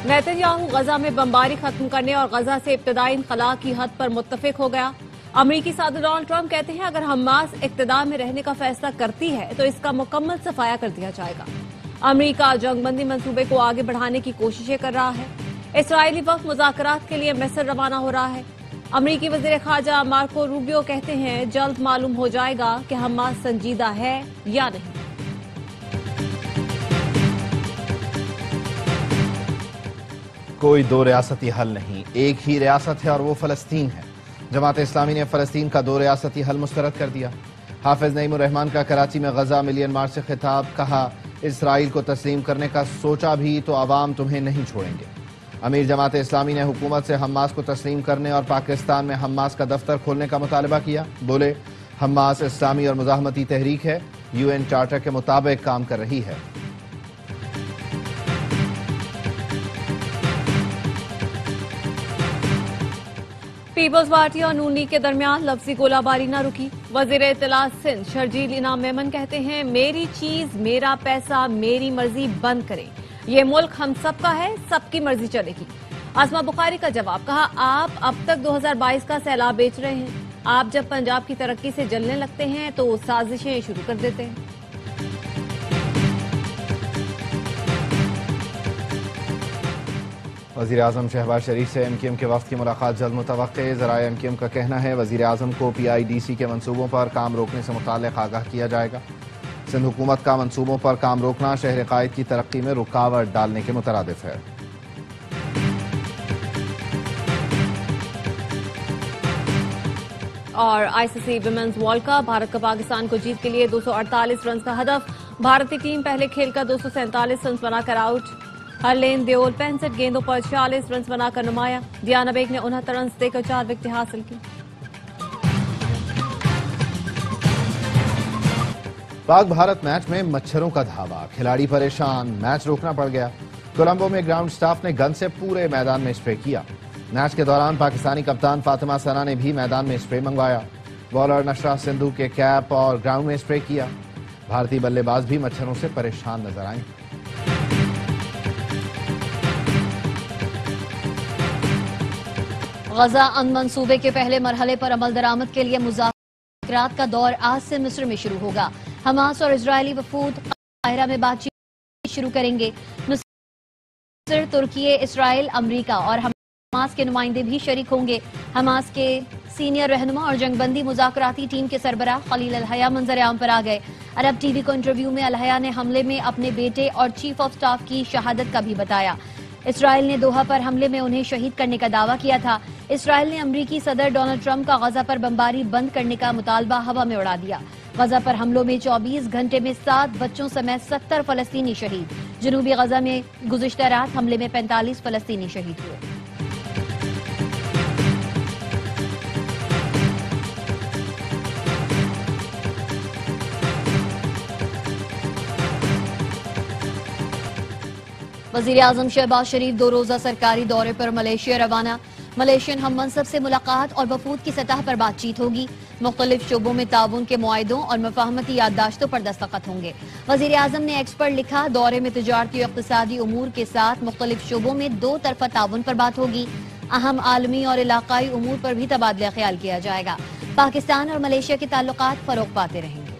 Netanyahu गजा में बमबारी खत्म करने और गजा से इब्तदाई इनखला की हद पर मुत्तफिक हो गया। अमरीकी सदर डोनाल्ड ट्रंप कहते हैं अगर हमास इक़्तिदार में रहने का फैसला करती है तो इसका मुकम्मल सफाया कर दिया जाएगा। अमरीका जंगबंदी मंसूबे को आगे बढ़ाने की कोशिशें कर रहा है। इसराइली वक्त मुज़ाकरात के लिए मिस्र रवाना हो रहा है। अमरीकी वज़ीर ख़ारजा मार्को रूबियो कहते हैं जल्द मालूम हो जाएगा कि हमास संजीदा है या नहीं। कोई दो रियासती हल नहीं, एक ही रियासत है और वो फलस्तीन है। जमात इस्लामी ने फलस्तीन का दो रियासती हल मुस्तरद कर दिया। हाफिज नईमुर रहमान का कराची में गजा मिलियन मार्च से खिताब, कहा इसराइल को तस्लीम करने का सोचा भी तो अवाम तुम्हें नहीं छोड़ेंगे। अमीर जमात इस्लामी ने हुकूमत से हमास को तस्लीम करने और पाकिस्तान में हमास का दफ्तर खोलने का मुतालबा किया। बोले हमास इस्लामी और मुजाहमती तहरीक है, UN चार्टर के मुताबिक काम कर रही है। पीपल्स पार्टी और नून लीग के दरमियान लफ्जी गोलाबारी न रुकी। वजीर इत्तला सिंध शर्जील इनाम मेमन कहते हैं मेरी चीज मेरा पैसा मेरी मर्जी बंद करें, ये मुल्क हम सबका है, सबकी मर्जी चलेगी। आसमा बुखारी का जवाब, कहा आप अब तक 2022 का सैलाब बेच रहे हैं, आप जब पंजाब की तरक्की से जलने लगते हैं तो साजिशें शुरू कर देते हैं। वज़ीर आज़म शहबाज शरीफ से MKM के वफ़द की मुलाकात जल्द मुतवक्के। ज़राए MKM का कहना है वज़ीर आज़म को PIDC के मंसूबों पर काम रोकने से मुताल्लिक़ आगाह किया जाएगा। सिंध हुकूमत का मंसूबों पर काम रोकना शहर क़ायद की तरक्की में रुकावट डालने के मुतरादिफ है। और ICC women's world cup, Bharat का पाकिस्तान को जीत के लिए 248 रन का हदफ। भारतीय टीम पहले खेल का 247 रन बनाकर आउट। हरलेन देओल 65 गेंदों पर 46 रन बनाकर नुमाया। दियाना बेग ने 69 रन देकर 4 विकेटें हासिल की। पाक भारत मैच में मच्छरों का धावा, खिलाड़ी परेशान, मैच रोकना पड़ गया। कोलंबो में ग्राउंड स्टाफ ने गन से पूरे मैदान में स्प्रे किया। मैच के दौरान पाकिस्तानी कप्तान फातिमा सना ने भी मैदान में स्प्रे मंगवाया। बॉलर नशरा सिंधु के कैप और ग्राउंड में स्प्रे किया। भारतीय बल्लेबाज भी मच्छरों से परेशान नजर आए। गजा अमन मंसूबे के पहले मरहले पर अमल दरामद के लिए मुज़ाकरात का दौर आज से मिस्र में शुरू होगा। हमास और इजरायली वफूद काहिरा में बातचीत शुरू करेंगे। मिस्र, तुर्की, इसराइल, अमरीका और हमास के नुमाइंदे भी शरीक होंगे। हमास के सीनियर रहनुमा और जंगबंदी मुज़ाकराती टीम के सरबराह खलील अल-हया मंजर आम पर आ गए। अरब TV को इंटरव्यू में अल-हया ने हमले में अपने बेटे और चीफ ऑफ स्टाफ की शहादत का भी बताया। इसराइल ने दोहा पर हमले में उन्हें शहीद करने का दावा किया था। इसराइल ने अमरीकी सदर डोनाल्ड ट्रंप का गजा पर बमबारी बंद करने का मुतालबा हवा में उड़ा दिया। गजा पर हमलों में 24 घंटे में 7 बच्चों समेत 70 फलस्तीनी शहीद। जनूबी गजा में गुज़िश्ता रात हमले में 45 फलस्तीनी शहीद हुए। वज़ीर आज़म शहबाज शरीफ 2 रोज़ा सरकारी दौरे पर मलेशिया रवाना। मलेशियन हम मनसब से मुलाकात और वफूद की सतह पर बातचीत होगी। मुख्तलिफ शोबों में ताउन के मुआहिदों और मफाहमती याददाश्तों पर दस्तखत होंगे। वज़ीर आज़म ने एक्स पर लिखा, दौरे में तिजारती और इक़्तिसादी उमूर के साथ मुख्तलिफ शोबों में 2 तरफ़ा ताउन पर बात होगी। अहम आलमी और इलाकाई उमूर पर भी तबादला ख्याल किया जाएगा। पाकिस्तान और मलेशिया के ताल्लुकात फ़रोग़ पाते रहेंगे।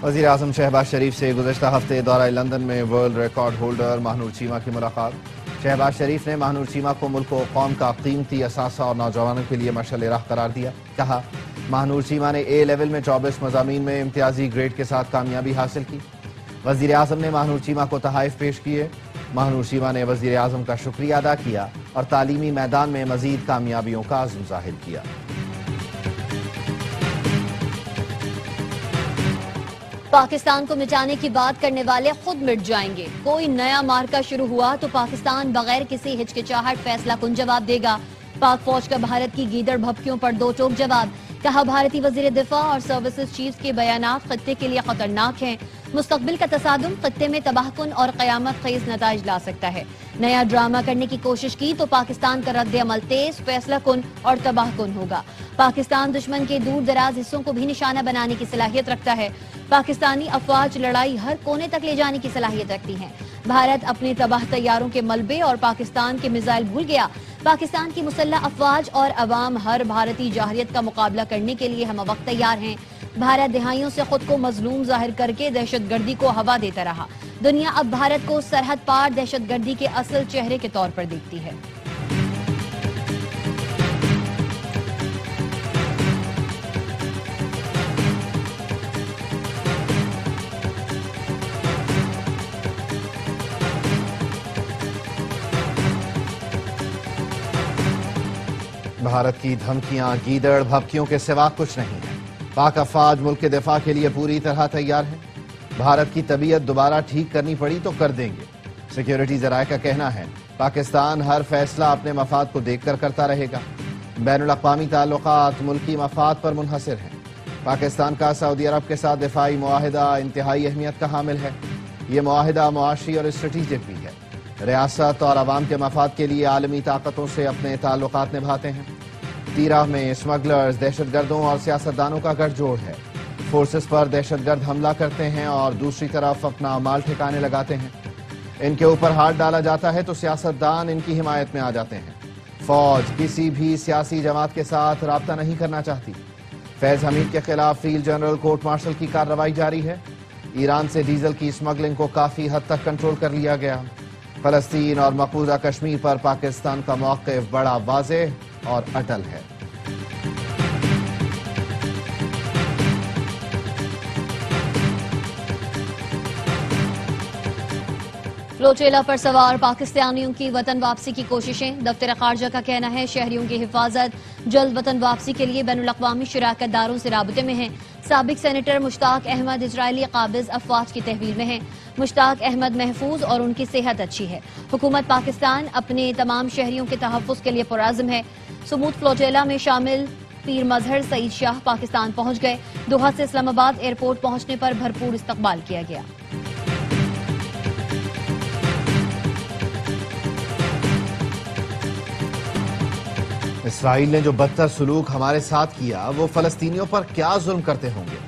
वज़ीर आज़म शहबाज शरीफ से गुज़श्ता हफ्ते दौरा लंदन में world record holder Mahnoor Cheema की मुलाकात। शहबाज शरीफ ने महानूर चीमा को मुल्क व कौम का कीमती असासा और नौजवानों के लिए मशाल राह करार दिया। कहा महानूर चीमा ने A लेवल में 24 मज़ामीन में इम्तियाजी ग्रेड के साथ कामयाबी हासिल की। वज़ीर आज़म ने महानूर चीमा को तहाइफ पेश किए। महानूर चीमा ने वज़ीर आज़म का शुक्रिया अदा किया और तालीमी मैदान में मज़ीद कामयाबियों का अज़्म ज़ाहिर किया। पाकिस्तान को मिटाने की बात करने वाले खुद मिट जाएंगे। कोई नया मार्का शुरू हुआ तो पाकिस्तान बगैर किसी हिचकिचाहट फैसला कुन जवाब देगा। पाक फौज का भारत की गीदड़ भभकियों पर 2 टोक जवाब। कहा भारतीय वजीर दिफा और सर्विसेज चीफ के बयानात खत्ते के लिए खतरनाक हैं। मुस्तकबिल का तसादुम खत्ते में तबाहकुन और क़यामत ख़ेज़ नताइज ला सकता है। नया ड्रामा करने की कोशिश की तो पाकिस्तान का रद्द अमल तेज, फैसला कुन और तबाहकुन होगा। पाकिस्तान दुश्मन के दूर दराज हिस्सों को भी निशाना बनाने की सलाहियत रखता है। पाकिस्तानी अफवाज लड़ाई हर कोने तक ले जाने की सलाहियत रखती हैं। भारत अपने तबाह तैयारों के मलबे और पाकिस्तान के मिसाइल भूल गया। पाकिस्तान की मुसल्लह अफवाज और अवाम हर भारतीय जाहरियत का मुकाबला करने के लिए हम वक्त तैयार हैं। भारत दहाइयों से खुद को मजलूम जाहिर करके दहशतगर्दी को हवा देता रहा। दुनिया अब भारत को सरहद पार दहशतगर्दी के असल चेहरे के तौर पर देखती है। भारत की धमकियां गीदड़ भभकियों के सिवा कुछ नहीं है। पाक अफवाज मुल्क के दिफा के लिए पूरी तरह तैयार है। भारत की तबीयत दोबारा ठीक करनी पड़ी तो कर देंगे। सिक्योरिटी जराये का कहना है पाकिस्तान हर फैसला अपने मफाद को देखकर करता रहेगा। बैनुल अक़वामी ताल्लुकात मुल्की मफाद पर मुनहसिर हैं। पाकिस्तान का सऊदी अरब के साथ दिफाई मुआहिदा इंतहाई अहमियत का हामिल है। ये मुआहिदा मुआशी और स्ट्रेटेजिक भी है। रियासत और अवाम के मफाद के लिए आलमी ताकतों से अपने ताल्लुकात निभाते हैं। तीराह में स्मगलर्स, दहशतगर्दों और सियासतदानों का गठजोड़ है। फोर्सेस पर दहशतगर्द हमला करते हैं और दूसरी तरफ अपना माल ठिकाने लगाते हैं। इनके ऊपर हाथ डाला जाता है तो सियासतदान इनकी हिमायत में आ जाते हैं। फौज किसी भी सियासी जमात के साथ राब्ता नहीं करना चाहती। फैज हमीद के खिलाफ फील्ड जनरल कोर्ट मार्शल की कार्रवाई जारी है। ईरान से डीजल की स्मगलिंग को काफी हद तक कंट्रोल कर लिया गया। फलस्तीन और मकबूजा कश्मीर पर पाकिस्तान का मौक़िफ़ बड़ा वाज़ेह और अटल है। फ्लोटेला पर सवार पाकिस्तानियों की वतन वापसी की कोशिशें। दफ्तर खारजा का कहना है शहरियों की हिफाजत जल्द वतन वापसी के लिए बैनुल अक़वामी शराकतदारों से राबते में है। साबिक सेनेटर मुश्ताक अहमद इजरायली काबिज अफवाज की तहवील में हैं। मुश्ताक अहमद महफूज और उनकी सेहत अच्छी है। हुकूमत पाकिस्तान अपने तमाम शहरियों के तहफ़्फ़ुज़ के लिए पुरअज़्म है। सुमूद फ्लोटेला में शामिल पीर मजहर सईद शाह पाकिस्तान पहुंच गए। दोहा से इस्लामाबाद एयरपोर्ट पहुंचने पर भरपूर इस्तकबाल किया गया। इसराइल ने जो बदतर सलूक हमारे साथ किया वो फलस्तीनियों पर क्या जुल्म करते होंगे।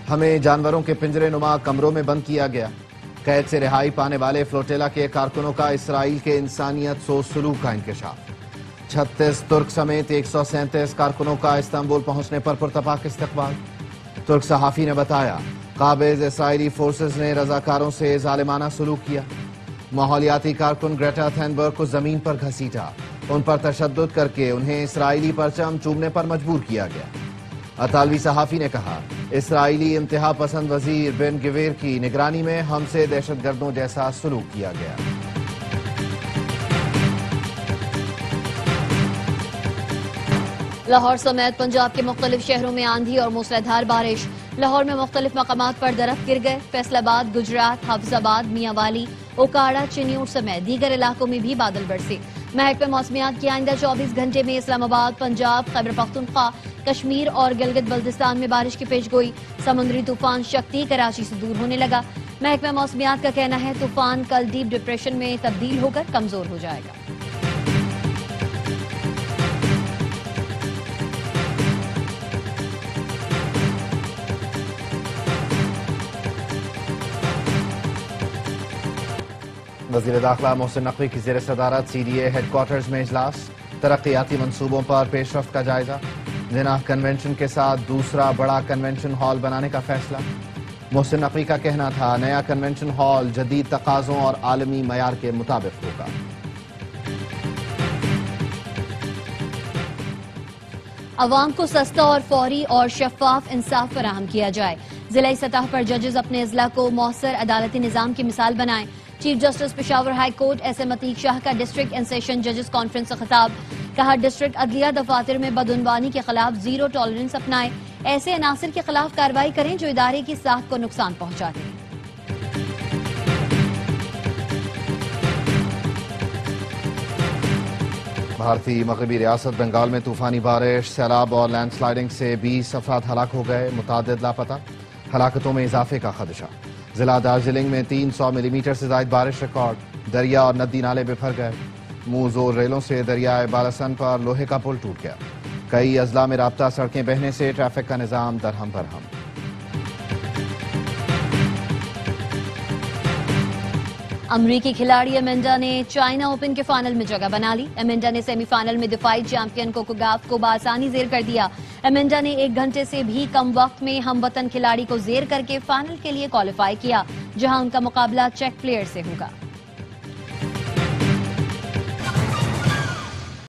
हमें जानवरों के पिंजरे नुमा कमरों में बंद किया गया। कैद से रिहाई पाने वाले फ्लोटेला के कारकुनों का इसराइल के इंसानियत सोच सलूक का इंकशाफ। 36 तुर्क समेत 137 कारकुनों का इस्तांबुल पहुंचने पर पुरतपाक इस्तकबाल। तुर्क सहाफी ने बताया काबिज इसराइली फोर्सेस ने रजाकारों से जालिमाना सलूक किया। माहौलियाती कारकुन ग्रेटा थैनबर्ग को जमीन पर घसीटा, उन पर तशद्दुद करके उन्हें इसराइली परचम चूमने पर मजबूर किया गया। अतालवी सहाफी ने कहा इसराइली इंतहा पसंद वजीर बेन गिवेर की निगरानी में हमसे दहशतगर्दों जैसा सलूक किया गया। लाहौर समेत पंजाब के मुख्तलिफ शहरों में आंधी और मूसलाधार बारिश। लाहौर में मुख्तलिफ मकामात पर दरख्त गिर गए। फैसलाबाद, गुजरात, हाफिजाबाद, मियांवाली, ओकाड़ा, चिन्यूट समेत दीगर इलाकों में भी बादल बरसे। महकमे मौसमियात की आइंदा 24 घंटे में इस्लामाबाद, पंजाब, खैबर पख्तूनख्वा, कश्मीर और गिलगित बल्तिस्तान में बारिश की पेशगोई। समुद्री तूफान शक्ति कराची से दूर होने लगा। महकमे मौसमियात का कहना है तूफान कल डीप डिप्रेशन में तब्दील होकर कमजोर हो जाएगा। वज़ीर दाखिला मोहसिन नकवी की ज़ेर सदारत CDA हेडक्वार्टर्स में इजलास। तरक्याती मंसूबों पर पेशरफ्त का जायजा। जिनाह कन्वेंशन के साथ दूसरा बड़ा कन्वेंशन हॉल बनाने का फैसला। मोहसिन नकवी का कहना था नया कन्वेंशन हॉल जदीद तकाज़ों और आलमी मयार के मुताबिक होगा। अवाम को सस्ता और फौरी और शफाफ इंसाफ फराहम किया जाए। जिलाई सतह पर जजेस अपने अजला को मौसर अदालती निजाम की मिसाल बनाएं। Chief justice Peshawar high court SM Atiq Shah का डिस्ट्रिक्ट एंड सेशन जजेस कॉन्फ्रेंस से खिताब। कहा डिस्ट्रिक्ट अदलिया दफातर में बदउनवानी के खिलाफ जीरो टॉलरेंस अपनाएं। ऐसे अनासिर के खिलाफ कार्रवाई करें जो इदारे की साख को नुकसान पहुंचाते हैं। भारतीय मगरबी रियासत बंगाल में तूफानी बारिश, सैलाब और लैंडस्लाइडिंग से 20 अफराद हलाक हो गए, मुतादिद लापता। हलाकतों में इजाफे का खदशा। ضلع دارجلنگ میں 300 ملی میٹر سے زائد بارش ریکارڈ، دریا اور ندی نالے بفر گئے، منہ زور ریلوں سے دریائے بالاسن پر لوہے کا پل ٹوٹ گیا، کئی اضلاع میں رابطہ سڑکیں بہنے سے ٹریفک کا نظام درہم برہم۔ امریکی کھلاڑی ایمنڈا نے چائنا اوپن کے فائنل میں جگہ بنا لی۔ ایمنڈا نے سیمی فائنل میں دفاعی چیمپئن کوکو گاف کو بآسانی زیر کر دیا۔ ایمنڈا نے 1 گھنٹے سے بھی کم وقت میں ہم وطن کھلاڑی کو زیر کر کے فائنل کے لیے کوالیفائی کیا، جہاں ان کا مقابلہ چیک پلیئر سے ہوگا۔